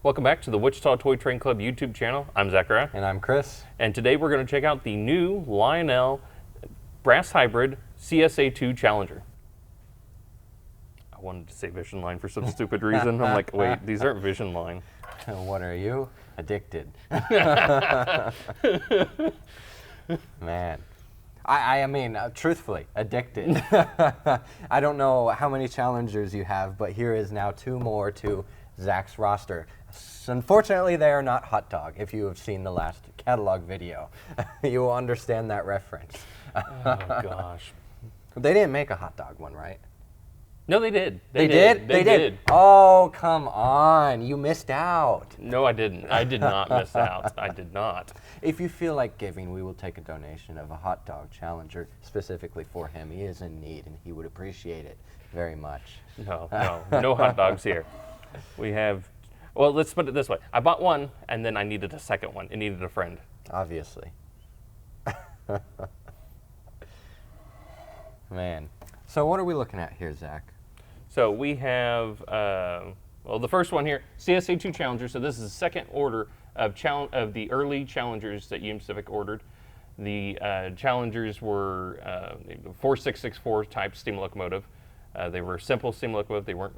Welcome back to the Wichita Toy Train Club YouTube channel. I'm Zachariah. And I'm Chris. And today we're going to check out the new Lionel Brass Hybrid CSA-2 Challenger. I wanted to say Vision Line for some stupid reason. I'm like, wait, these aren't Vision Line. What are you? Addicted. Man. I mean, truthfully, addicted. I don't know how many challengers you have, but here is now 2 more to Zach's roster. Unfortunately, they are not hot dog. If you have seen the last catalog video, you will understand that reference. Oh, gosh. They didn't make a hot dog one, right? No, they did. They did? Oh, come on. You missed out. No, I didn't. I did not miss out. I did not. If you feel like giving, we will take a donation of a hot dog Challenger specifically for him. He is in need, and he would appreciate it very much. No hot dogs here. We have, well, let's put it this way. I bought one, and then I needed a second one. It needed a friend. Obviously. Man. So what are we looking at here, Zach? So we have, well, the first one here, CSA-2 Challenger. So this is the second order of the early Challengers that Union Pacific ordered. The Challengers were 4664 type steam locomotive. They were simple steam locomotive. They weren't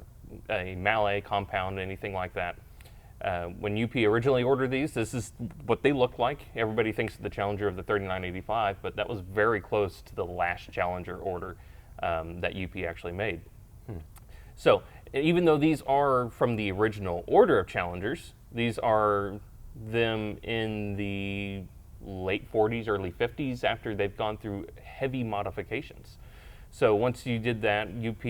a Mallet compound, anything like that. When UP originally ordered these, this is what they look like. Everybody thinks of the Challenger of the 3985, but that was very close to the last Challenger order that UP actually made. So even though these are from the original order of Challengers, these are them in the late 40s, early 50s after they've gone through heavy modifications. So once you did that, UP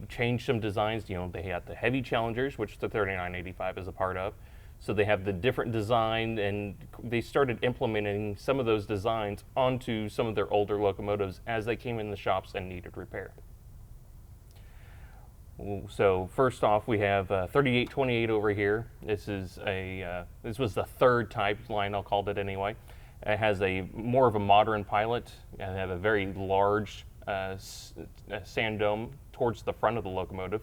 changed some designs. You know, they had the heavy Challengers, which the 3985 is a part of. So they have the different design, and they started implementing some of those designs onto some of their older locomotives as they came in the shops and needed repair. So first off, we have 3828 over here. This is this was the third type, Lionel called it anyway. It has more of a modern pilot, and have a very large sand dome towards the front of the locomotive.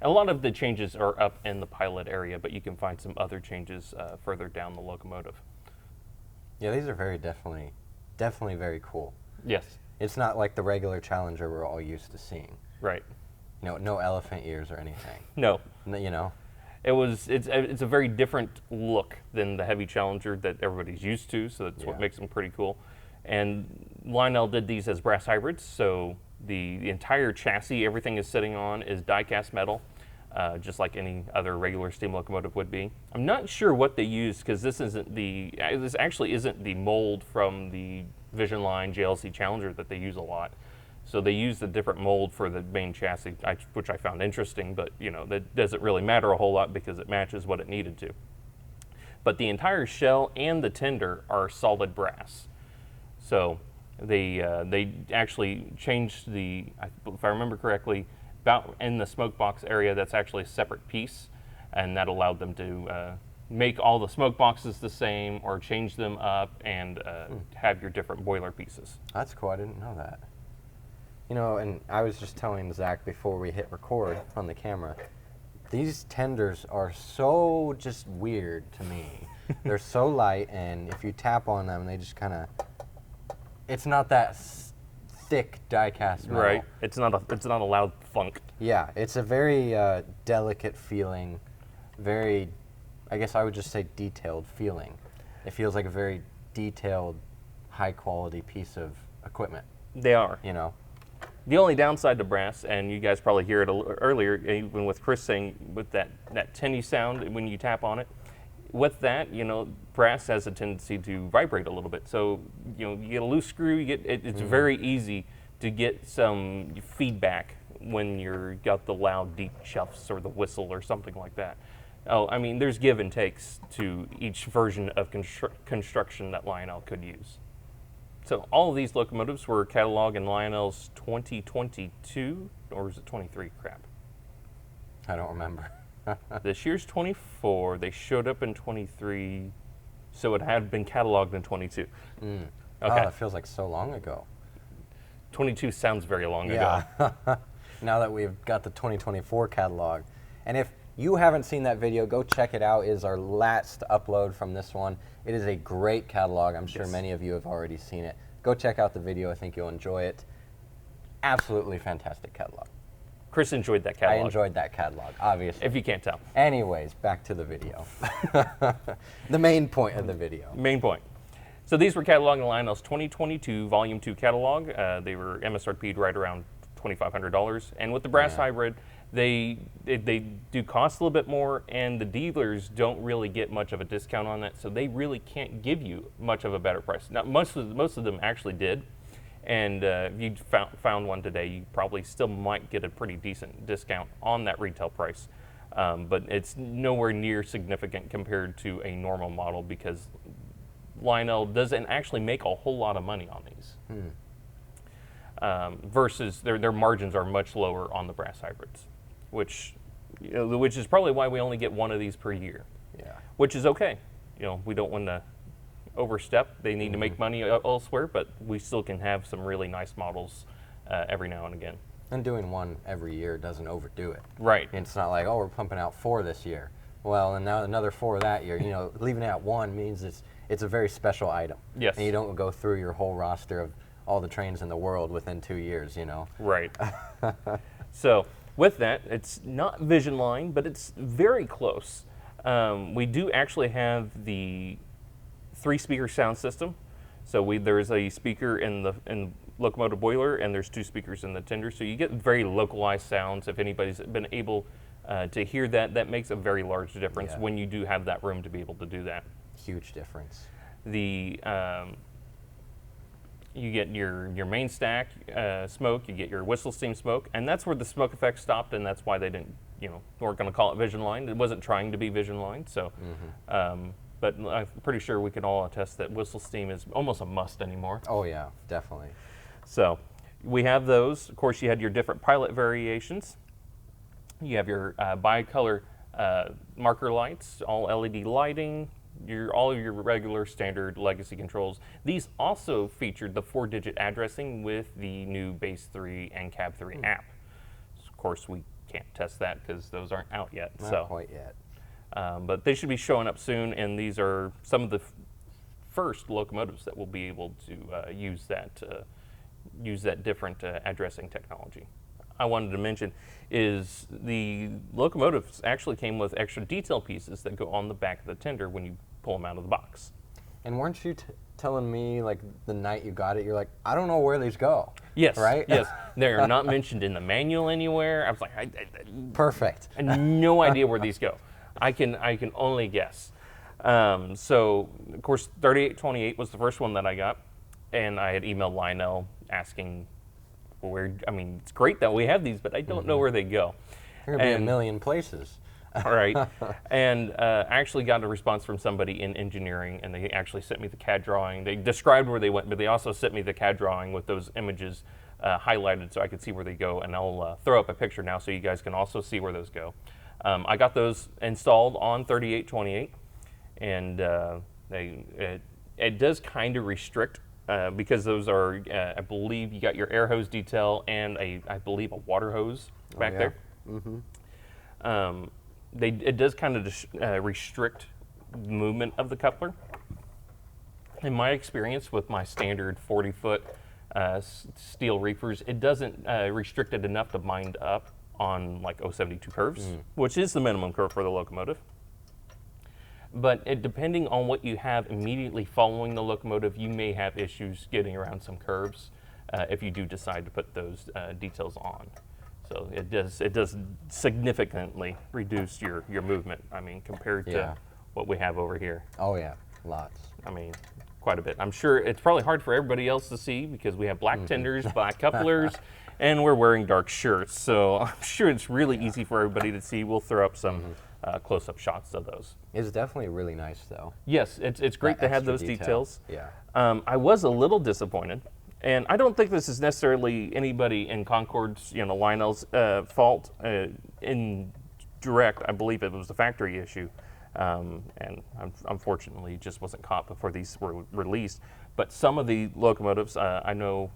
And a lot of the changes are up in the pilot area, but you can find some other changes further down the locomotive. Yeah, these are definitely very cool. Yes. It's not like the regular Challenger we're all used to seeing. Right. You know, no elephant ears or anything. No. You know? It's a very different look than the heavy Challenger that everybody's used to, so that's what makes them pretty cool. And Lionel did these as brass hybrids, so the entire chassis, everything is sitting on, is die-cast metal, just like any other regular steam locomotive would be. I'm not sure what they used, because this actually isn't the mold from the Vision Line JLC Challenger that they use a lot. So they used a different mold for the main chassis, which I found interesting, but you know, that doesn't really matter a whole lot because it matches what it needed to. But the entire shell and the tender are solid brass. So they actually changed if I remember correctly, about in the smoke box area, that's actually a separate piece, and that allowed them to make all the smoke boxes the same or change them up and have your different boiler pieces. That's cool. I didn't know that. You know, and I was just telling Zach before we hit record on the camera, these tenders are so just weird to me. They're so light, and if you tap on them, they just kind of, it's not that thick die-cast metal. Right. It's not a loud thunk. Yeah, it's a very delicate feeling, very, I guess I would just say detailed feeling. It feels like a very detailed, high-quality piece of equipment. They are. You know? The only downside to brass, and you guys probably hear it earlier, even with Chris saying with that tinny sound when you tap on it, with that, you know, brass has a tendency to vibrate a little bit. So, you know, you get a loose screw, it's very easy to get some feedback when you've got the loud deep chuffs or the whistle or something like that. Oh, I mean, there's give and takes to each version of construction that Lionel could use. So all of these locomotives were cataloged in Lionel's 2022, or was it 23? Crap. I don't remember. This year's 24. They showed up in 23, so it had been cataloged in 22. Okay. Oh, that feels like so long ago. 22 sounds very long ago. Now that we've got the 2024 catalog, and if you haven't seen that video, go check it out. It is our last upload from this one. It is a great catalog. I'm sure many of you have already seen it. Go check out the video. I think you'll enjoy it. Absolutely fantastic catalog. Chris enjoyed that catalog. I enjoyed that catalog, obviously. If you can't tell. Anyways, back to the video. The main point of the video. Main point. So these were cataloged in Lionel's 2022 Volume 2 catalog. They were MSRP'd right around $2,500. And with the brass hybrid, they do cost a little bit more, and the dealers don't really get much of a discount on that, so they really can't give you much of a better price. Now, most of them actually did, and if you found one today, you probably still might get a pretty decent discount on that retail price. But it's nowhere near significant compared to a normal model, because Lionel doesn't actually make a whole lot of money on these. Versus their margins are much lower on the brass hybrids, which is probably why we only get one of these per year. Yeah. Which is okay. We don't want to overstep. They need to make money elsewhere, but we still can have some really nice models every now and again. And doing one every year doesn't overdo it. Right. It's not like, oh, we're pumping out 4 this year. Well, and now another 4 that year. Leaving out 1 means it's a very special item. Yes. And you don't go through your whole roster of all the trains in the world within 2 years, Right. So with that, it's not Vision Line, but it's very close. We do actually have the 3-speaker sound system. So there's a speaker in the locomotive boiler, and there's 2 speakers in the tender. So you get very localized sounds. If anybody's been able to hear that, that makes a very large difference when you do have that room to be able to do that. Huge difference. You get your main stack smoke, you get your whistle steam smoke, and that's where the smoke effect stopped, and that's why they didn't, weren't going to call it Vision Line. It wasn't trying to be Vision Line, so. But I'm pretty sure we can all attest that whistle steam is almost a must anymore. Oh yeah, definitely. So we have those. Of course, you had your different pilot variations. You have your bicolor marker lights, all LED lighting. All of your regular standard legacy controls. These also featured the 4-digit addressing with the new Base 3 and Cab 3 app. So of course, we can't test that because those aren't out yet. Not quite yet. But they should be showing up soon, and these are some of the first locomotives that will be able to use that different addressing technology. I wanted to mention is the locomotives actually came with extra detail pieces that go on the back of the tender when you pull them out of the box. And weren't you telling me, like, the night you got it, you're like, I don't know where these go? Yes. Right? Yes. They are not mentioned in the manual anywhere. I was like, Perfect. I had no idea where these go. I can only guess. So, of course, 3828 was the first one that I got, and I had emailed Lionel asking where. I mean, it's great that we have these, but I don't know where they go. They're going to be a million places. All right. And I actually got a response from somebody in engineering, and they actually sent me the CAD drawing. They described where they went, but they also sent me the CAD drawing with those images highlighted so I could see where they go, and I'll throw up a picture now so you guys can also see where those go. I got those installed on 3828, and it does kind of restrict because those are, I believe you got your air hose detail and I believe a water hose back there. It does kind of restrict movement of the coupler. In my experience with my standard 40-foot steel reefers, it doesn't restrict it enough to bind up on like 072 curves, which is the minimum curve for the locomotive. But depending on what you have immediately following the locomotive, you may have issues getting around some curves if you do decide to put those details on. So it does significantly reduce your movement. I mean, compared to what we have over here. Oh yeah, lots. I mean, quite a bit. I'm sure it's probably hard for everybody else to see because we have black tenders, black couplers, and we're wearing dark shirts. So I'm sure it's really easy for everybody to see. We'll throw up some close-up shots of those. It's definitely really nice, though. Yes, it's great to have those detail. details. Yeah. I was a little disappointed, and I don't think this is necessarily anybody in Concord's, Lionel's fault. In direct, I believe it was the factory issue, and unfortunately, it just wasn't caught before these were released. But some of the locomotives, I know,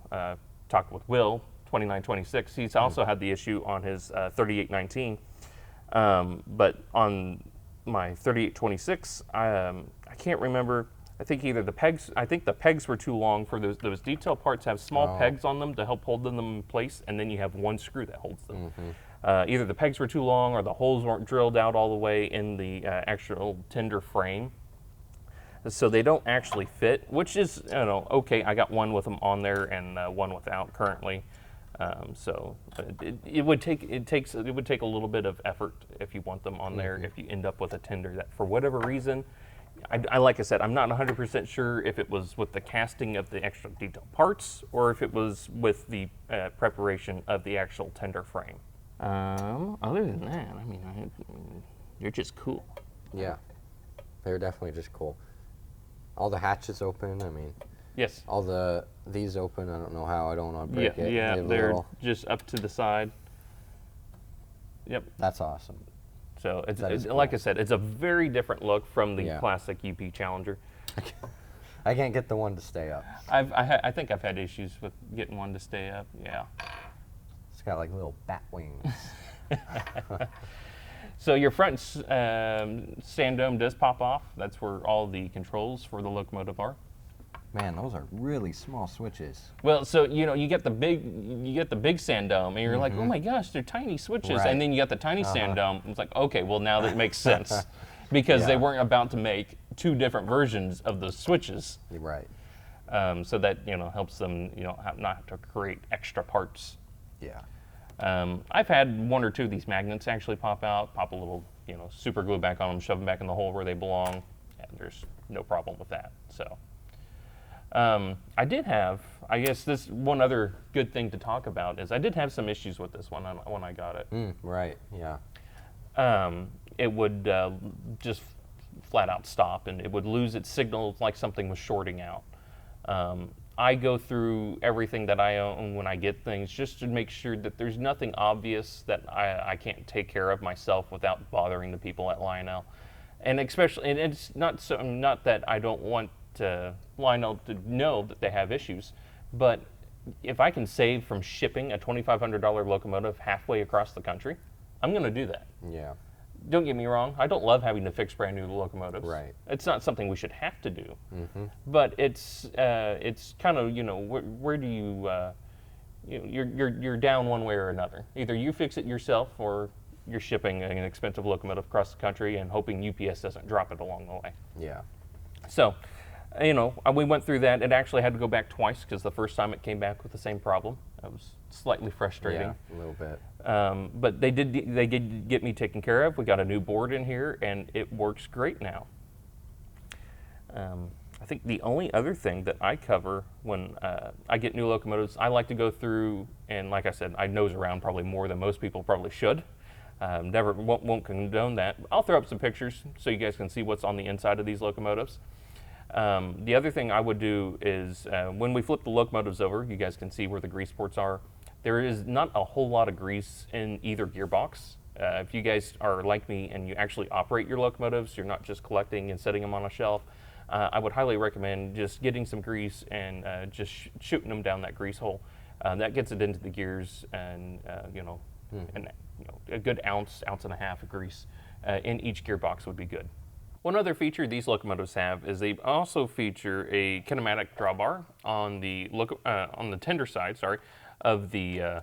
talked with Will, 2926. He's also had the issue on his 3819. But on my 3826, I can't remember. I think either the pegs were too long for those detail parts have small pegs on them to help hold them in place, and then you have one screw that holds them. Either the pegs were too long or the holes weren't drilled out all the way in the actual tender frame. So they don't actually fit, which is, okay. I got one with them on there and one without currently. So it would take a little bit of effort if you want them on there. If you end up with a tender that, for whatever reason, like I said, I'm not 100% sure if it was with the casting of the extra detail parts or if it was with the preparation of the actual tender frame. Other than that, I mean, they're just cool. Yeah, they're definitely just cool. All the hatches open. I mean, yes. All these open. I don't know how. I don't want to break it. Yeah, they're just up to the side. Yep. That's awesome. So it's cool. Like I said, it's a very different look from the classic UP Challenger. I can't get the one to stay up. I think I've had issues with getting one to stay up. Yeah. It's got like little bat wings. So your front sand dome does pop off. That's where all the controls for the locomotive are. Man, those are really small switches. Well, so you get the big sand dome, and you're like, oh my gosh, they're tiny switches. Right. And then you got the tiny sand dome. It's like, okay, well now that makes sense, because they weren't about to make two different versions of those switches. You're right. So that helps them not have to create extra parts. Yeah. I've had one or two of these magnets actually pop out, pop a little super glue back on them, shove them back in the hole where they belong, and there's no problem with that. So. I did have, I guess this one other good thing to talk about is I did have some issues with this one when I got it. Right, yeah. It would just flat out stop, and it would lose its signal like something was shorting out. I go through everything that I own when I get things just to make sure that there's nothing obvious that I can't take care of myself without bothering the people at Lionel. And especially, and it's not that I don't want Lionel to know that they have issues, but if I can save from shipping a $2,500 locomotive halfway across the country, I'm going to do that. Yeah. Don't get me wrong, I don't love having to fix brand new locomotives. Right. It's not something we should have to do. But it's kind of where do you're down one way or another. Either you fix it yourself or you're shipping an expensive locomotive across the country and hoping UPS doesn't drop it along the way. Yeah. So, we went through that. It actually had to go back twice because the first time it came back with the same problem. It was slightly frustrating. Yeah, a little bit. But they did get me taken care of. We got a new board in here, and it works great now. I think the only other thing that I cover when I get new locomotives, I like to go through, and like I said, I nose around probably more than most people probably should. Never won't condone that. I'll throw up some pictures so you guys can see what's on the inside of these locomotives. The other thing I would do is when we flip the locomotives over, you guys can see where the grease ports are. There is not a whole lot of grease in either gearbox. If you guys are like me and you actually operate your locomotives, you're not just collecting and setting them on a shelf, I would highly recommend just getting some grease and just shooting them down that grease hole. That gets it into the gears, and a good ounce and a half of grease in each gearbox would be good. One other feature these locomotives have is they also feature a kinematic drawbar on the tender side, of the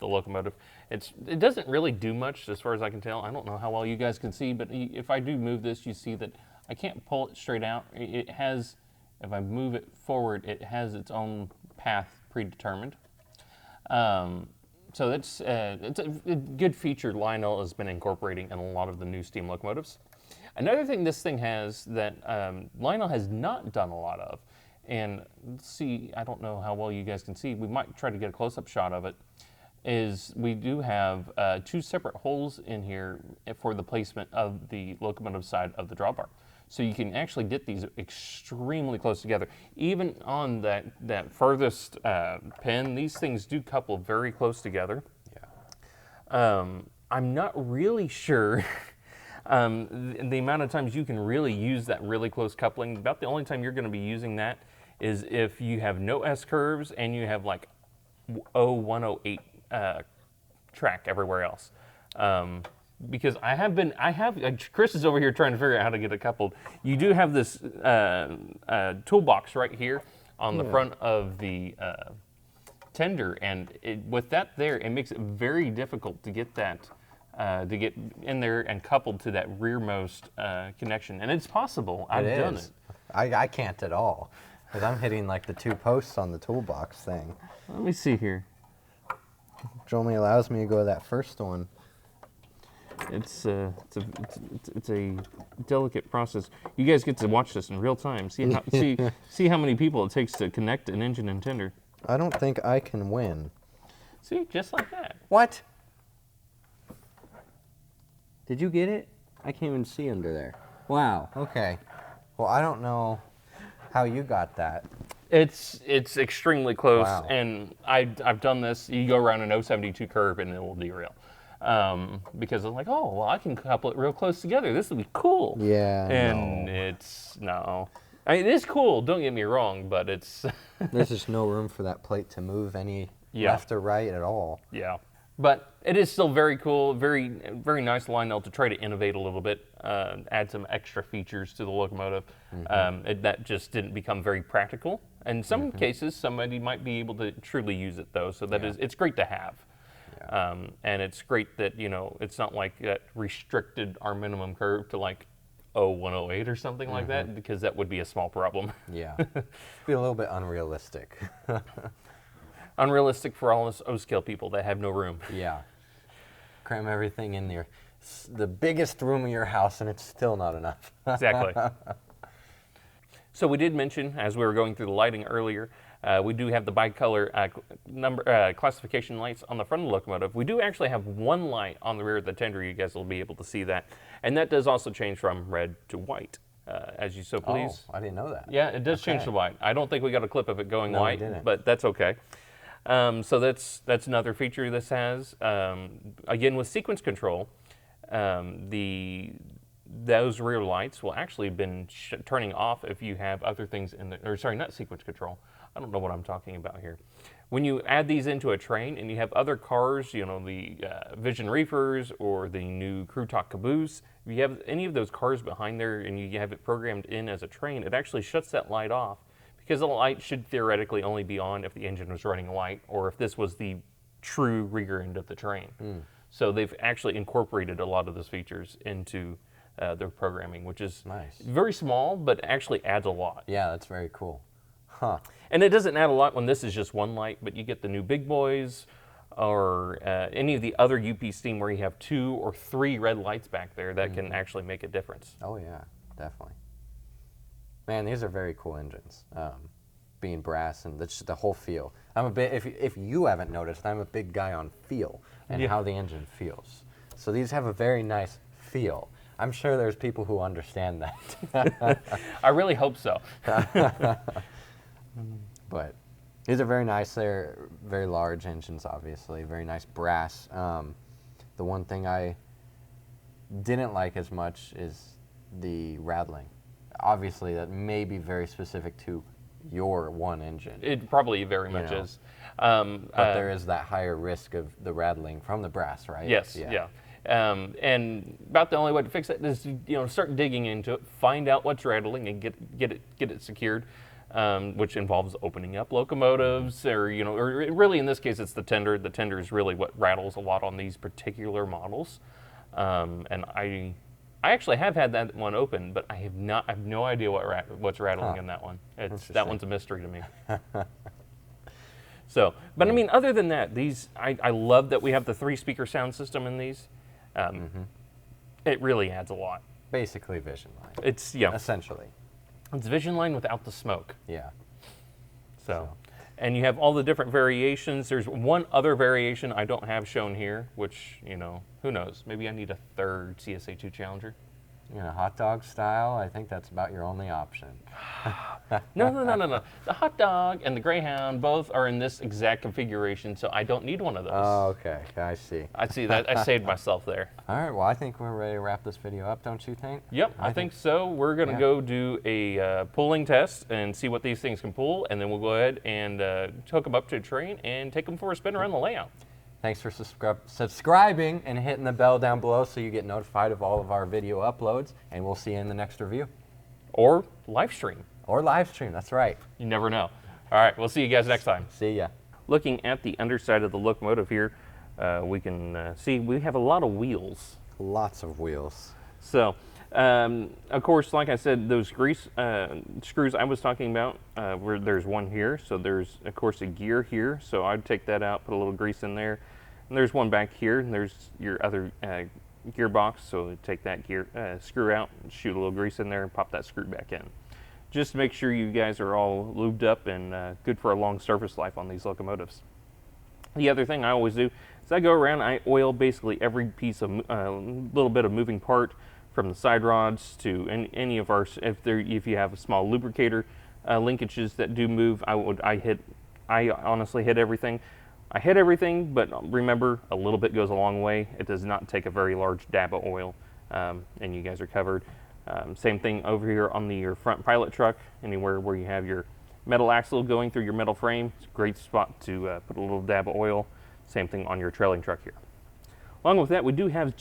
locomotive. It doesn't really do much as far as I can tell. I don't know how well you guys can see, but if I do move this, you see that I can't pull it straight out. It has, if I move it forward, it has its own path predetermined. So it's a good feature Lionel has been incorporating in a lot of the new steam locomotives. Another thing this thing has that Lionel has not done a lot of, and let's see, I don't know how well you guys can see, we might try to get a close-up shot of it, is we do have two separate holes in here for the placement of the locomotive side of the drawbar. So you can actually get these extremely close together. Even on that furthest pin, these things do couple very close together. Yeah. I'm not really sure the amount of times you can really use that really close coupling. About the only time you're going to be using that is if you have no S-curves and you have like 0108 track everywhere else. Because Chris is over here trying to figure out how to get it coupled. You do have this toolbox right here on the front of the tender, and with that there, it makes it very difficult to get that to get in there and coupled to that rearmost connection. And it's possible. I've done it. I can't at all, because I'm hitting like the 2 posts on the toolbox thing. Let me see here. Which only allows me to go to that first one. It's a delicate process. You guys get to watch this in real time. See how many people it takes to connect an engine and tender. I don't think I can win. See, just like that. What? Did you get it? I can't even see under there. Wow. Okay. Well, I don't know how you got that. It's extremely close, Wow. and I've done this. You go around an 072 curve and it will derail. Because I'm like, oh, well, I can couple it real close together. This will be cool. Yeah. And it's no. I mean, it is cool. Don't get me wrong, but it's There's just no room for that plate to move any left or right at all. yeah. But it is still very cool, very very nice Lionel to try to innovate a little bit, add some extra features to the locomotive. That just didn't become very practical. In some cases, somebody might be able to truly use it though. So it's great to have. And it's great that, it's not like that restricted our minimum curve to like 108 or something like that, because that would be a small problem. Yeah. Be a little bit unrealistic. Unrealistic for all us O-scale people that have no room. Yeah. Cram everything in there. The biggest room in your house, and it's still not enough. Exactly. So we did mention, as we were going through the lighting earlier, we do have the bicolor classification lights on the front of the locomotive. We do actually have one light on the rear of the tender. You guys will be able to see that. And that does also change from red to white, as you so please. Oh, I didn't know that. Yeah, it does change to white. I don't think we got a clip of it going white, we didn't. but that's okay. So that's another feature this has. Again, with sequence control, those rear lights will actually have been turning off if you have other things in the, or sorry, not sequence control. I don't know what I'm talking about here. When you add these into a train and you have other cars, the Vision Reefers or the new Crew Talk Caboose, if you have any of those cars behind there and you have it programmed in as a train, it actually shuts that light off, because the light should theoretically only be on if the engine was running light or if this was the true rear end of the train. So they've actually incorporated a lot of those features into their programming, which is nice. Very small, but actually adds a lot. Yeah, that's very cool. Huh. And it doesn't add a lot when this is just one light, but you get the new big boys or any of the other UP Steam where you have 2 or 3 red lights back there that can actually make a difference. Oh yeah, definitely. Man, these are very cool engines. Being brass and just the whole feel. I'm a bit. If you haven't noticed, I'm a big guy on feel and how the engine feels. So these have a very nice feel. I'm sure there's people who understand that. I really hope so. But these are very nice. They're very large engines, obviously. Very nice brass. The one thing I didn't like as much is the rattling. Obviously, that may be very specific to your one engine. It probably very much is. But there is that higher risk of the rattling from the brass, right? Yes, yeah. And about the only way to fix it is start digging into it, find out what's rattling, and get it secured, which involves opening up locomotives, or really in this case it's the tender. The tender is really what rattles a lot on these particular models, and I actually have had that one open, but I have no idea what's rattling in that one. That one's a mystery to me. So, but I mean, other than that, these I love that we have the 3-speaker sound system in these. It really adds a lot. Basically Vision Line. It's essentially. It's Vision Line without the smoke. Yeah. So, and you have all the different variations. There's one other variation I don't have shown here, which who knows? Maybe I need a third CSA-2 Challenger. Hot dog style, I think that's about your only option. No. The hot dog and the Greyhound both are in this exact configuration, so I don't need one of those. Oh, okay. I see. I see that. I saved myself there. All right. Well, I think we're ready to wrap this video up, don't you think? Yep, I think so. We're going to go do a pulling test and see what these things can pull, and then we'll go ahead and hook them up to a train and take them for a spin around the layout. Thanks for subscribing and hitting the bell down below so you get notified of all of our video uploads, and we'll see you in the next review. Or live stream. Or live stream, that's right. You never know. All right, we'll see you guys next time. See ya. Looking at the underside of the locomotive here, we can see we have a lot of wheels. Lots of wheels. So, of course, like I said, those grease screws I was talking about, where there's one here, so there's, of course, a gear here, so I'd take that out, put a little grease in there. And there's one back here, and there's your other gearbox, so take that gear screw out, shoot a little grease in there, and pop that screw back in. Just to make sure you guys are all lubed up and good for a long service life on these locomotives. The other thing I always do is I go around, I oil basically every piece of little bit of moving part, from the side rods to any of our, if you have a small lubricator linkages that do move, I honestly hit everything. I hit everything, but remember, a little bit goes a long way. It does not take a very large dab of oil, and you guys are covered. Same thing over here on your front pilot truck, anywhere where you have your metal axle going through your metal frame. It's a great spot to put a little dab of oil. Same thing on your trailing truck here. Along with that, we do have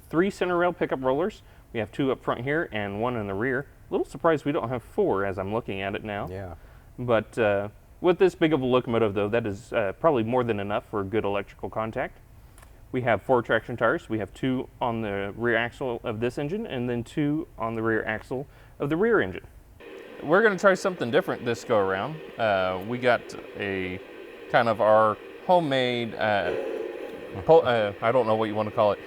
three center rail pickup rollers. We have two up front here and one in the rear. A little surprised we don't have four as I'm looking at it now. Yeah. But with this big of a locomotive though, that is probably more than enough for good electrical contact. We have 4 traction tires. We have 2 on the rear axle of this engine and then 2 on the rear axle of the rear engine. We're gonna try something different this go around. We got a kind of our homemade, I don't know what you want to call it,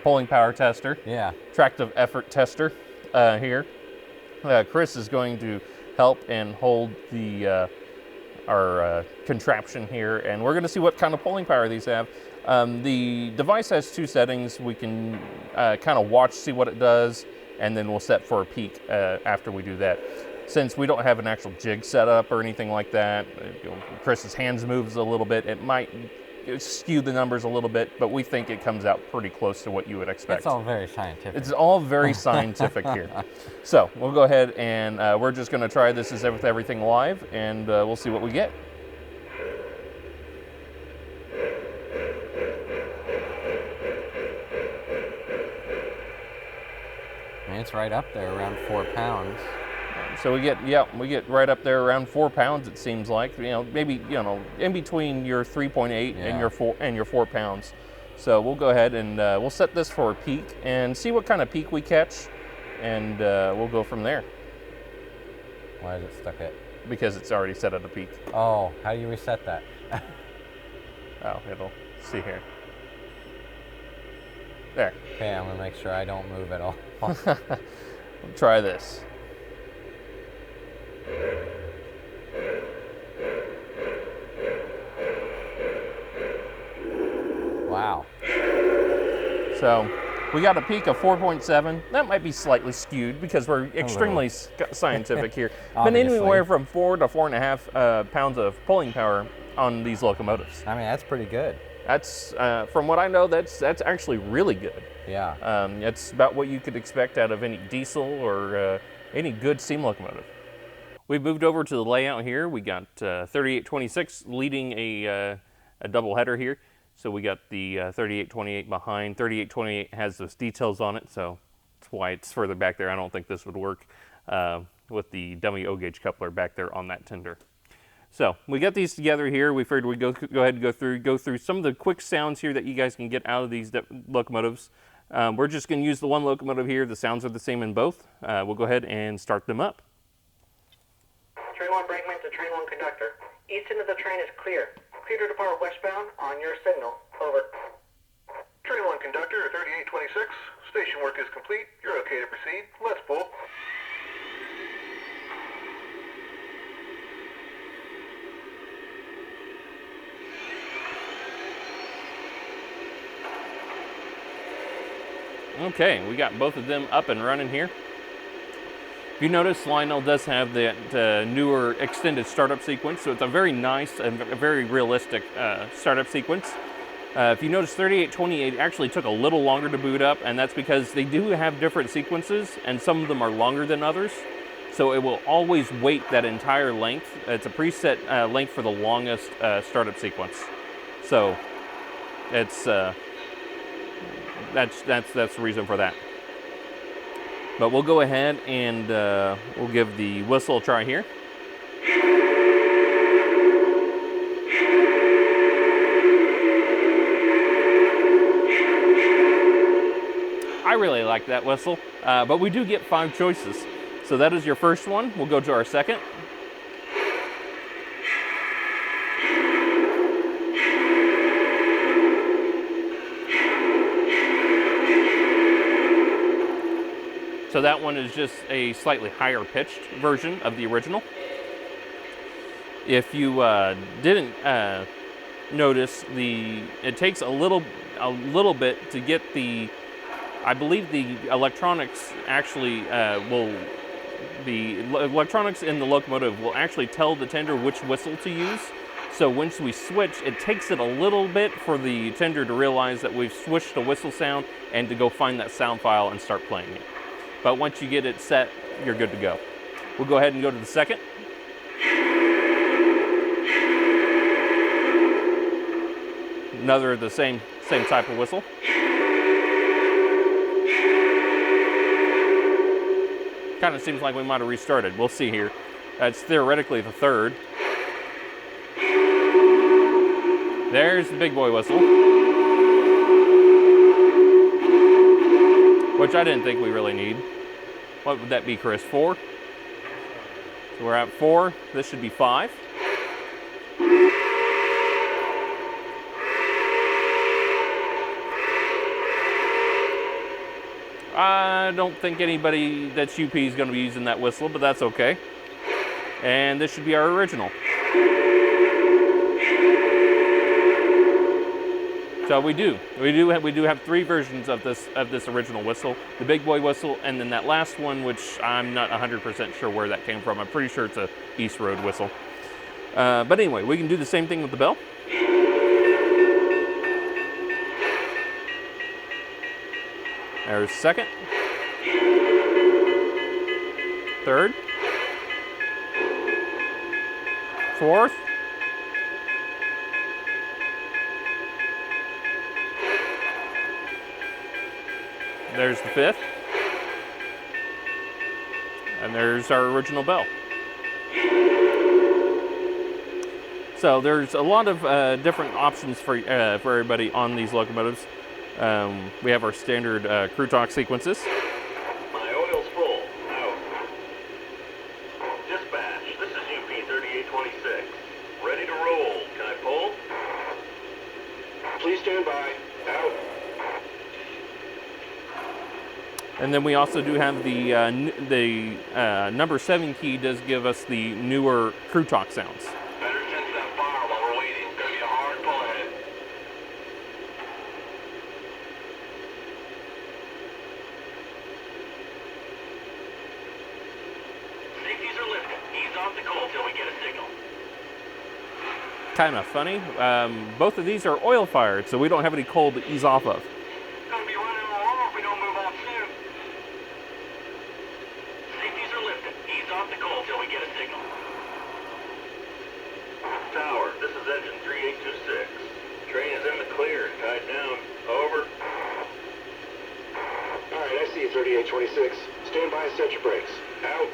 pulling power tester. Yeah. Tractive effort tester here. Chris is going to help and hold the our contraption here, and we're going to see what kind of pulling power these have. The device has 2 settings. We can kind of watch, see what it does, and then we'll set for a peak after we do that. Since we don't have an actual jig set up or anything like that, Chris's hands moves a little bit. It might skew the numbers a little bit, but we think it comes out pretty close to what you would expect. It's all very scientific. It's all very scientific here. So we'll go ahead and we're just going to try this with everything live, and we'll see what we get. I mean, it's right up there, around 4 pounds. So we get right up there around 4 pounds. It seems like, maybe in between your 3.8 and your 4 pounds. So we'll go ahead and we'll set this for a peak and see what kind of peak we catch, and we'll go from there. Why is it stuck at? Because it's already set at a peak. Oh, how do you reset that? Oh, it'll see here. There. Okay, I'm gonna make sure I don't move at all. We'll try this. Wow. So we got a peak of 4.7. That might be slightly skewed because we're extremely scientific here. But anywhere from 4 to 4.5 pounds of pulling power on these locomotives. I mean, that's pretty good. That's from what I know, that's actually really good. Yeah. It's about what you could expect out of any diesel or any good steam locomotive. We've moved over to the layout here. We got 3826 leading a double header here. So we got the 3828 behind. 3828 has those details on it, so that's why it's further back there. I don't think this would work with the dummy O-gauge coupler back there on that tender. So we got these together here. We figured we'd go ahead and go through some of the quick sounds here that you guys can get out of these locomotives. We're just going to use the one locomotive here. The sounds are the same in both. We'll go ahead and start them up. Train 1 brakeman to Train 1 conductor. East end of the train is clear. Clear to depart westbound on your signal. Over. Train 1 conductor, 3826. Station work is complete. You're okay to proceed. Let's pull. Okay, we got both of them up and running here. If you notice, Lionel does have that newer extended startup sequence, so it's a very nice and a very realistic startup sequence. If you notice, 3828 actually took a little longer to boot up, and that's because they do have different sequences, and some of them are longer than others. So it will always wait that entire length. It's a preset length for the longest startup sequence. So It's that's the reason for that. But we'll go ahead and we'll give the whistle a try here. I really like that whistle, but we do get 5 choices. So that is your first one. We'll go to our second. So that one is just a slightly higher pitched version of the original. If you didn't notice, it takes a little bit to get the. I believe the electronics actually the electronics in the locomotive will actually tell the tender which whistle to use. So once we switch, it takes it a little bit for the tender to realize that we've switched the whistle sound and to go find that sound file and start playing it. But once you get it set, you're good to go. We'll go ahead and go to the second. Another of the same type of whistle. Kind of seems like we might have restarted. We'll see here. It's theoretically the third. There's the big boy whistle, which I didn't think we really need. What would that be, Chris? 4? So we're at 4. This should be 5. I don't think anybody that's UP is going to be using that whistle, but that's okay. And this should be our original. So we do have 3 versions of this original whistle. The big boy whistle, and then that last one, which I'm not 100% sure where that came from. I'm pretty sure it's a East Road whistle. But anyway, we can do the same thing with the bell. There's second, third, fourth, there's the fifth, and there's our original bell. So there's a lot of different options for everybody on these locomotives. We have our standard crew talk sequences. My oil's full. Out. Dispatch, this is UP 3826. Ready to roll. Can I pull? Please stand by. Out. And then we also do have the number 7 key does give us the newer crew talk sounds. Better sense that fire while we're waiting. It's gonna be a hard pull ahead. Safeties are lifted. Ease off the coal till we get a signal. Kind of funny. Both of these are oil fired, so we don't have any coal to ease off of. Gonna be running along if we don't move off soon. Safeties are lifted. Ease off the coal till we get a signal. Tower, this is engine 3826. Train is in the clear and tied down. Over. Alright, I see you, 3826. Stand by and set your brakes. Out.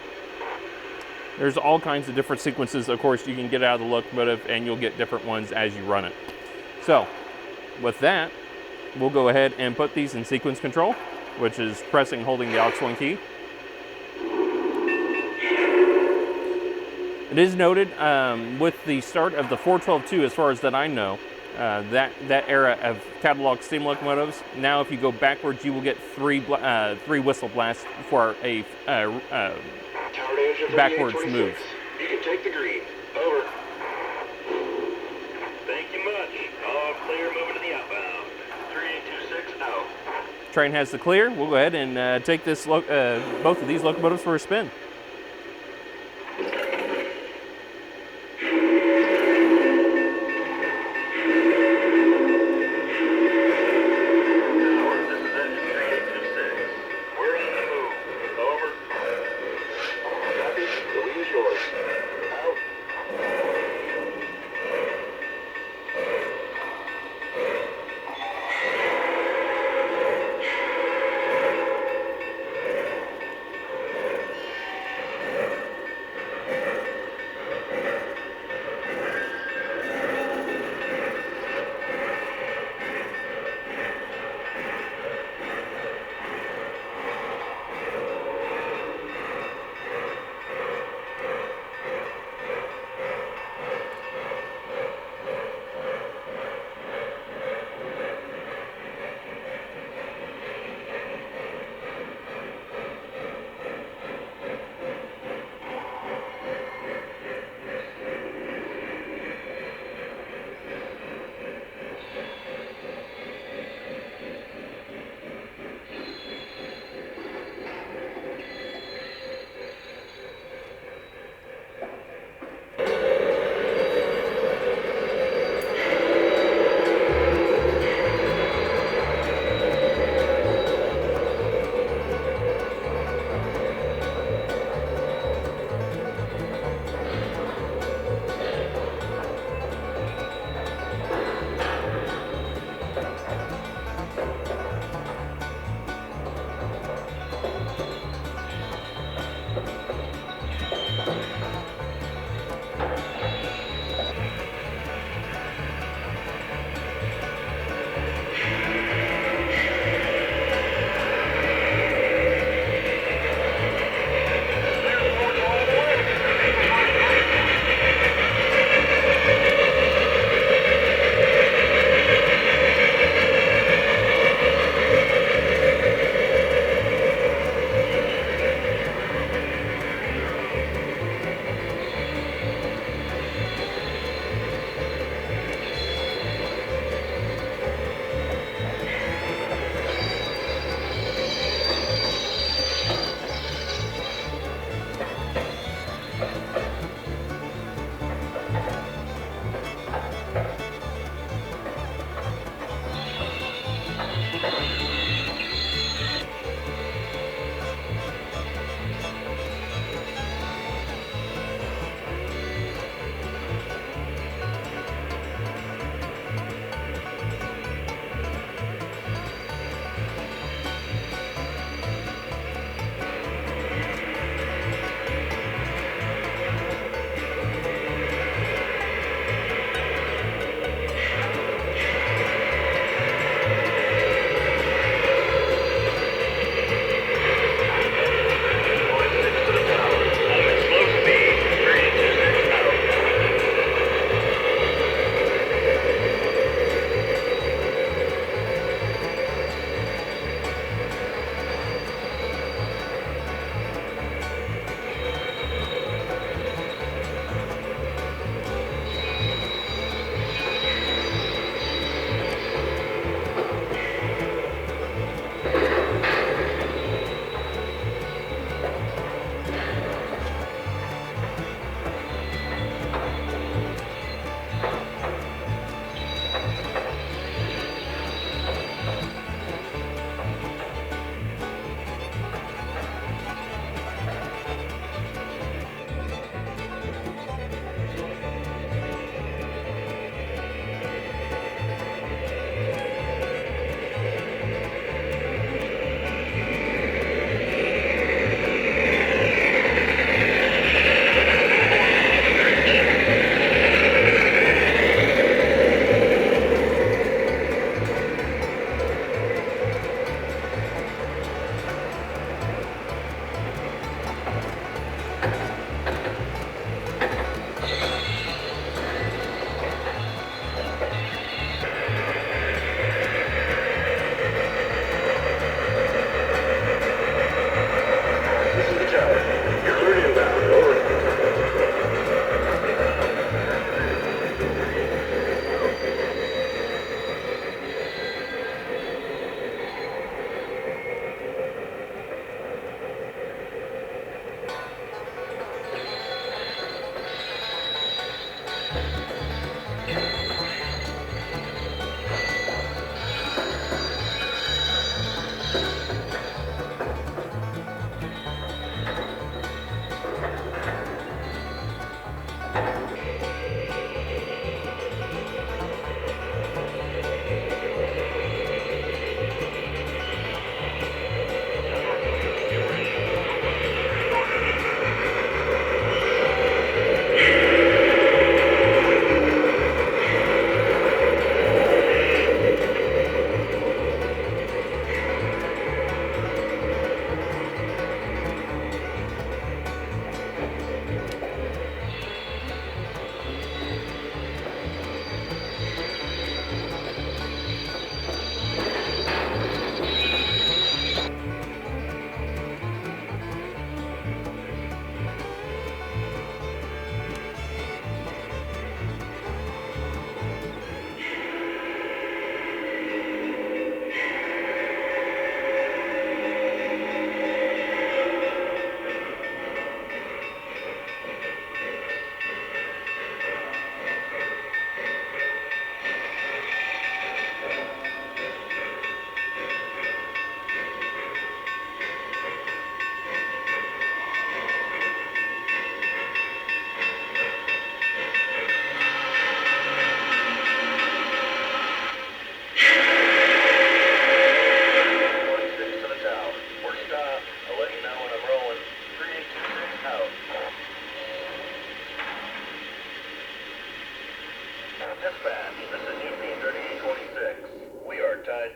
There's all kinds of different sequences. Of course, you can get out of the locomotive and you'll get different ones as you run it. So, with that, we'll go ahead and put these in sequence control, which is pressing, holding the aux 1 key. It is noted with the start of the 412-2, as far as that I know, that era of catalog steam locomotives. Now, if you go backwards, you will get 3 whistle blasts for a Tower to engine backwards 3826. move. You can take the green. Over. Thank you much. All clear, moving to the outbound. 3826 out. Train has the clear. We'll go ahead and take this both of these locomotives for a spin. Tower, this is engine 3826. We're on the move. Over. Copy. The lead is yours. Out.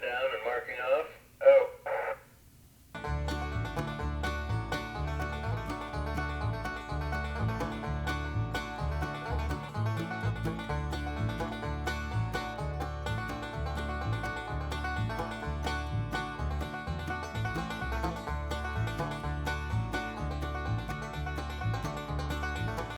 down and marking off.